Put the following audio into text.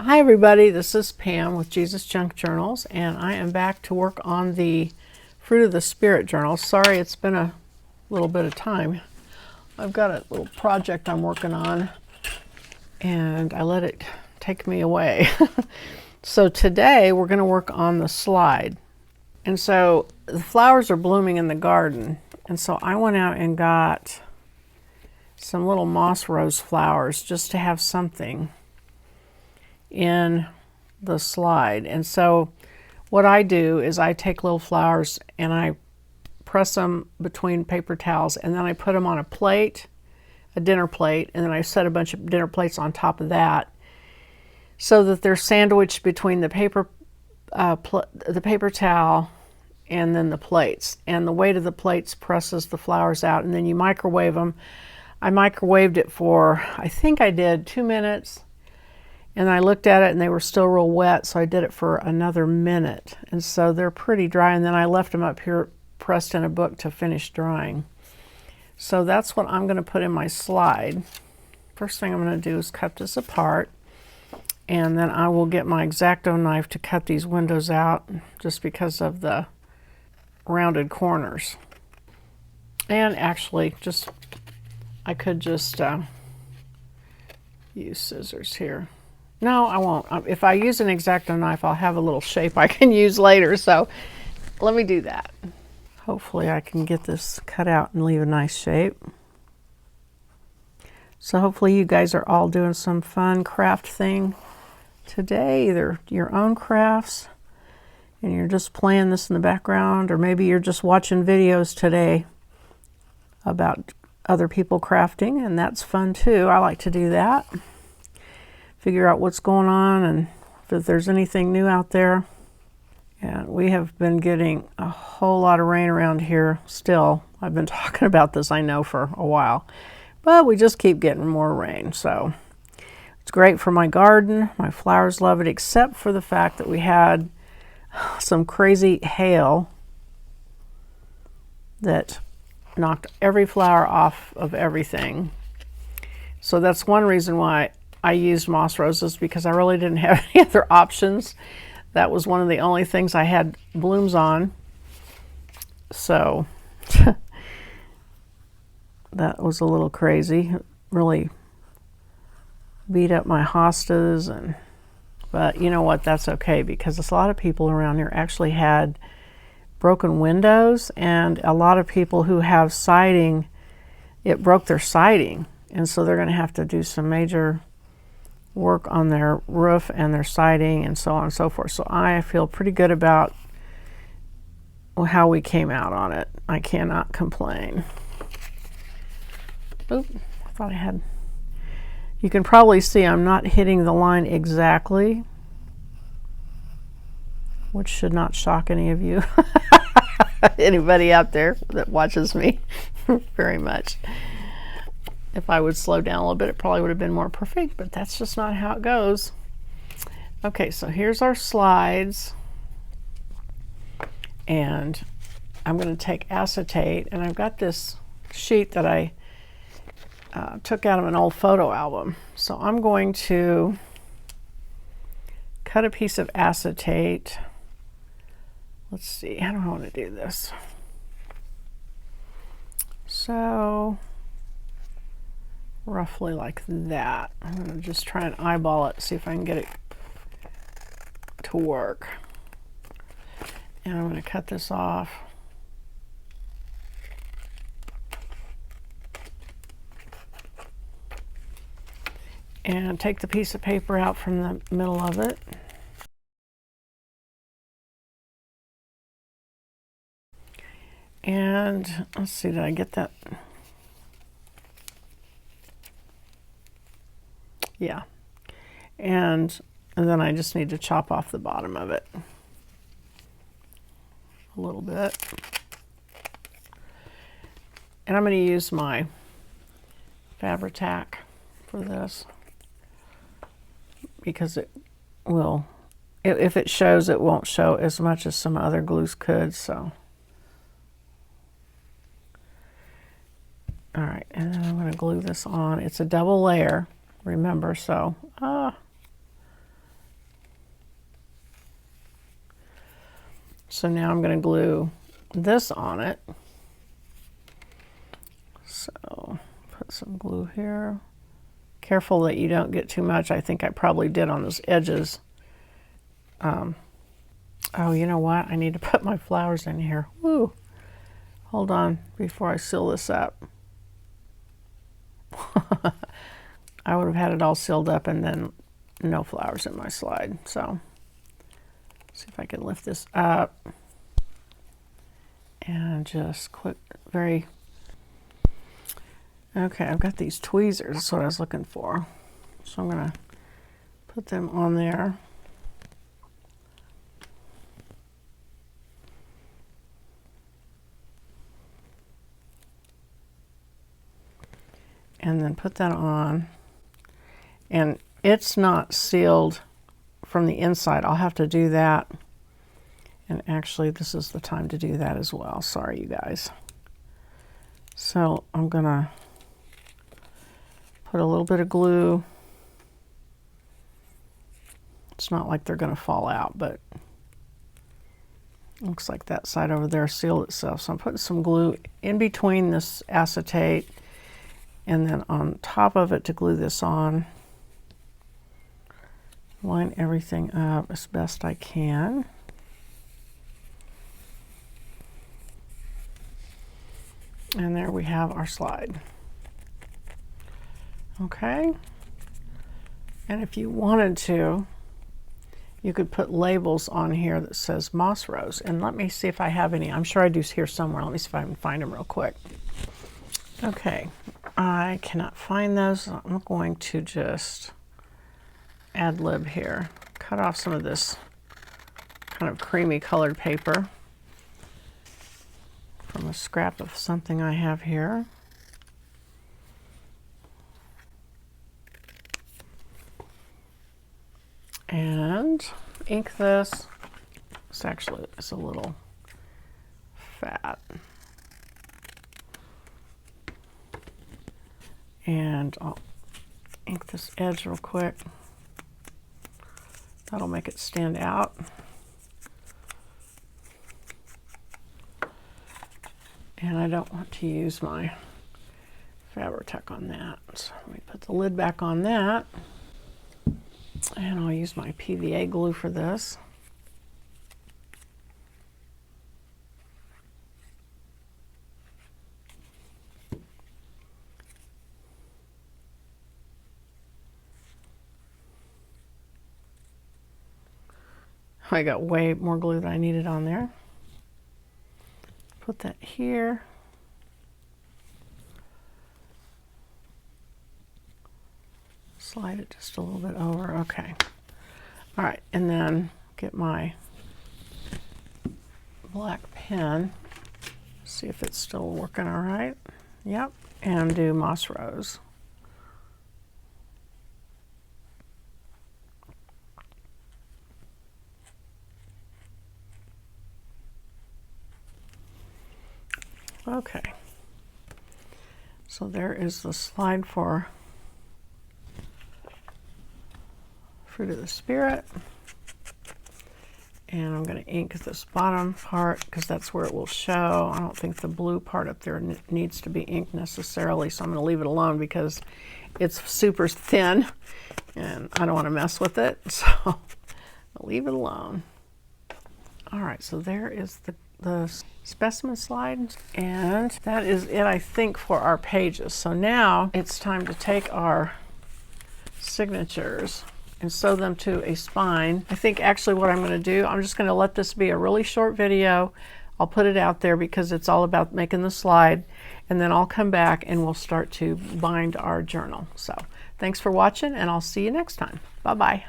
Hi everybody, this is Pam with Jesusjunkjournals, and I am back to work on the Fruit of the Spirit journal. Sorry it's been a little bit of time. I've got a little project I'm working on and I let it take me away. So today we're going to work on the slide. And so the flowers are blooming in the garden, and so I went out and got some little moss rose flowers just to have something in the slide. And so what I do is I take little flowers and I press them between paper towels, and then I put them on a plate, a dinner plate, and then I set a bunch of dinner plates on top of that so that they're sandwiched between the paper towel and then the plates. And the weight of the plates presses the flowers out, and then you microwave them. I microwaved it for, I think I did 2 minutes. And I looked at it and they were still real wet, so I did it for another minute. And so they're pretty dry, and then I left them up here pressed in a book to finish drying. So that's what I'm going to put in my slide. First thing I'm going to do is cut this apart, and then I will get my X-Acto knife to cut these windows out just because of the rounded corners. And actually, I could just use scissors here. No, I won't. If I use an X-Acto knife, I'll have a little shape I can use later, so let me do that. Hopefully I can get this cut out and leave a nice shape. So hopefully you guys are all doing some fun craft thing today, either your own crafts, and you're just playing this in the background, or maybe you're just watching videos today about other people crafting, and that's fun too. I like to do that. Figure out what's going on and if there's anything new out there. And we have been getting a whole lot of rain around here still. I've been talking about this, I know, for a while, but we just keep getting more rain. So it's great for my garden. My flowers love it, except for the fact that we had some crazy hail that knocked every flower off of everything. So that's one reason why I used moss roses, because I really didn't have any other options. That was one of the only things I had blooms on. So that was a little crazy. It really beat up my hostas, but you know what, that's okay, because a lot of people around here actually had broken windows, and a lot of people who have siding, it broke their siding, and so they're going to have to do some major work on their roof and their siding and so on and so forth. So I feel pretty good about how we came out on it. I cannot complain. Oop, I thought I had. You can probably see I'm not hitting the line exactly, which should not shock any of you. Anybody out there that watches me very much. If I would slow down a little bit, it probably would have been more perfect, but that's just not how it goes. Okay, so here's our slides. And I'm going to take acetate, and I've got this sheet that I took out of an old photo album. So I'm going to cut a piece of acetate. Let's see, how do I want to do this? So roughly like that. I'm going to just try and eyeball it, see if I can get it to work. And I'm going to cut this off. And take the piece of paper out from the middle of it. And let's see, did I get that? Yeah. And then I just need to chop off the bottom of it a little bit. And I'm going to use my Fabri-Tac for this, because it will, if it shows, it won't show as much as some other glues could. So all right, and then I'm going to glue this on. It's a double layer, remember, so So now I'm going to glue this on it. So put some glue here. Careful that you don't get too much. I think I probably did on those edges. Oh, you know what? I need to put my flowers in here. Woo! Hold on before I seal this up. I would have had it all sealed up and then no flowers in my slide. So, see if I can lift this up and just quick, very. Okay, I've got these tweezers. That's what I was looking for. So I'm gonna put them on there. And then put that on. And it's not sealed from the inside. I'll have to do that. And actually, this is the time to do that as well. Sorry, you guys. So I'm gonna put a little bit of glue. It's not like they're gonna fall out, but looks like that side over there sealed itself. So I'm putting some glue in between this acetate and then on top of it to glue this on. Line everything up as best I can. And there we have our slide. Okay. And if you wanted to, you could put labels on here that says moss rose. And let me see if I have any. I'm sure I do here somewhere. Let me see if I can find them real quick. Okay. I cannot find those. I'm going to just ad lib here. Cut off some of this kind of creamy colored paper from a scrap of something I have here. And ink this. It's actually, it's a little fat. And I'll ink this edge real quick. That'll make it stand out. And I don't want to use my Fabri-Tac on that. So let me put the lid back on that. And I'll use my PVA glue for this. I got way more glue than I needed on there. Put that here. Slide it just a little bit over. Okay. All right, and then get my black pen. See if it's still working all right. Yep, and do moss rose. Okay, so there is the slide for Fruit of the Spirit. And I'm going to ink this bottom part because that's where it will show. I don't think the blue part up there needs to be inked necessarily, so I'm going to leave it alone because it's super thin and I don't want to mess with it, so I'll leave it alone. All right, so there is the specimen slide, and that is it, I think, for our pages. So now it's time to take our signatures and sew them to a spine. I think actually what I'm going to do, I'm just going to let this be a really short video. I'll put it out there because it's all about making the slide, and then I'll come back and we'll start to bind our journal. So thanks for watching, and I'll see you next time. Bye-bye.